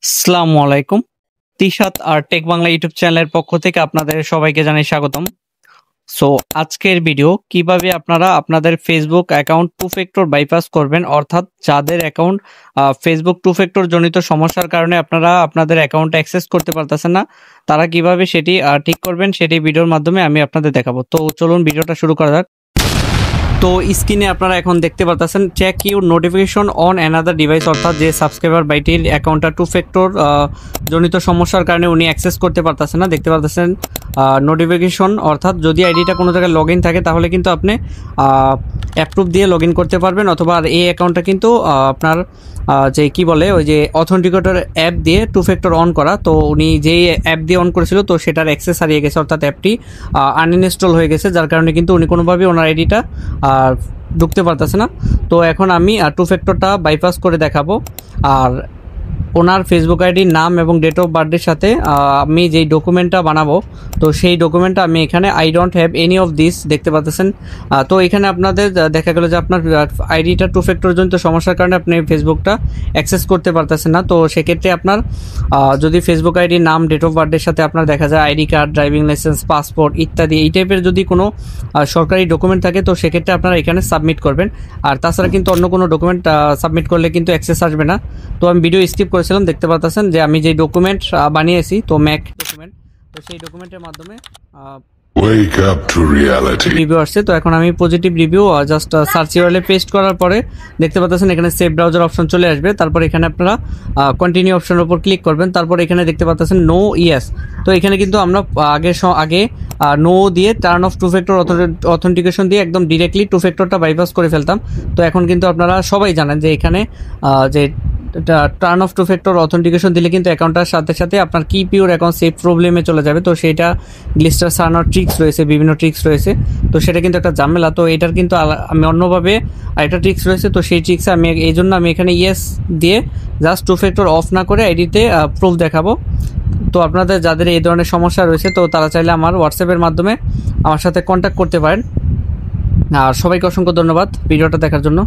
আসসালামু আলাইকুম। তিশাত আর take Bangla YouTube চ্যানেলের পক্ষ থেকে আপনাদের সবাইকে জানাই স্বাগতম। সো আজকের ভিডিও কিভাবে আপনারা আপনাদের Facebook account two factor bypass করবেন, অর্থাৎ যাদের অ্যাকাউন্ট ফেসবুক টু ফ্যাক্টর জনিত সমস্যার কারণে আপনারা আপনাদের অ্যাকাউন্ট অ্যাক্সেস করতে পারতেছেন না, তারা কিভাবে সেটি ঠিক করবেন সেটি ভিডিওর মাধ্যমে আমি আপনাদের দেখাবো। তো চলুন ভিডিওটা শুরু করা যাক। তো স্ক্রিনে আপনারা এখন দেখতে পাচ্ছেন check your notification on another device, অর্থাৎ যে সাবস্ক্রাইবার বাইটির অ্যাকাউন্টটা টু ফ্যাক্টর জনিত সমস্যার কারণে উনি অ্যাক্সেস করতে পারতেছেন না। দেখতে পাচ্ছেন নোটিফিকেশন, অর্থাৎ যদি আইডিটা কোনো জায়গায় লগ ইন থাকে তাহলে কিন্তু আপনি অ্যাপ্রুভ দিয়ে লগ ইন করতে পারবেন, অথবা এই অ্যাকাউন্টটা কিন্তু আপনার যে কি বলে ওই যে অথেন্টিকেটর অ্যাপ দিয়ে টু ফ্যাক্টর অন করা। তো উনি যেই অ্যাপ দিয়ে অন করেছিল তো সেটার অ্যাক্সেস হারিয়ে গেছে, অর্থাৎ অ্যাপটি আনইনস্টল হয়ে গেছে, যার কারণে কিন্তু উনি কোনোভাবেই ওনার আইডিটা ঢুকতে পারতেছে না। তো এখন আমি টু ফ্যাক্টরটা বাইপাস করে দেখাবো। আর ওনার ফেসবুক আইডির নাম এবং ডেট অফ বার্থডের সাথে আমি যেই ডকুমেন্টটা বানাবো তো সেই ডকুমেন্টটা আমি এখানে I don't have any of this দেখতে পাচ্ছেন। তো এখানে আপনাদের দেখা গেল যে আপনার আইডিটা টু ফ্যাক্টর জনিত সমস্যার কারণে আপনি ফেসবুকটা অ্যাক্সেস করতে পারতেছেন না। তো সেক্ষেত্রে আপনার যদি ফেসবুক আইডির নাম ডেট অফ বার্থডের সাথে আপনার দেখা যায় ID card, driving licence, passport ইত্যাদি এই টাইপের যদি কোনো সরকারি ডকুমেন্ট থাকে তো সেক্ষেত্রে আপনারা এখানে সাবমিট করবেন। আর তাছাড়া কিন্তু অন্য কোনো ডকুমেন্ট সাবমিট করলে কিন্তু অ্যাক্সেস আসবে না। তো আমি ভিডিও স্কিপ করেছিলাম, দেখতে পাচ্ছেন যে আমি যে ডকুমেন্ট বানিয়েছি তো ম্যাক ডকুমেন্ট, তো সেই ডকুমেন্টের মাধ্যমে Wake up to reality. Review আসছে। তো এখন আমি positive review just search URL paste করার পরে দেখতে পাচ্ছেন এখানে সেভ ব্রাউজার অপশন চলে আসবে। তারপর এখানে আপনারা কন্টিনিউ অপশনের উপর ক্লিক করবেন। তারপর এখানে দেখতে পাচ্ছেন নো ইয়েস। তো এখানে কিন্তু আমরা আগে নো দিয়ে turn off two factor authentication দিয়ে একদম ডিরেক্টলি টু ফ্যাক্টরটা বাইপাস করে ফেলতাম। তো এখন কিন্তু আপনারা সবাই জানেন যে এখানে যে turn off two factor authentication দিলে কিন্তু অ্যাকাউন্টটার সাথে সাথে আপনার কিপ ইউর অ্যাকাউন্ট সেফ প্রবলেমে চলে যাবে। তো সেইটা গ্লিস্টার সারানোর ট্রিক্স রয়েছে, বিভিন্ন ট্রিক্স রয়েছে। তো সেটা কিন্তু একটা ঝামেলা। তো এটার কিন্তু আমি অন্যভাবে আরেকটা ট্রিক্স রয়েছে, তো সেই ট্রিক্সে আমি এই জন্য আমি এখানে ইয়েস দিয়ে জাস্ট টু ফ্যাক্টর অফ না করে আইডিতে প্রুফ দেখাবো। তো আপনাদের যাদের এই ধরনের সমস্যা রয়েছে তো তারা চাইলে আমার হোয়াটসঅ্যাপের মাধ্যমে আমার সাথে কন্ট্যাক্ট করতে পারেন। আর সবাইকে অসংখ্য ধন্যবাদ ভিডিওটা দেখার জন্য।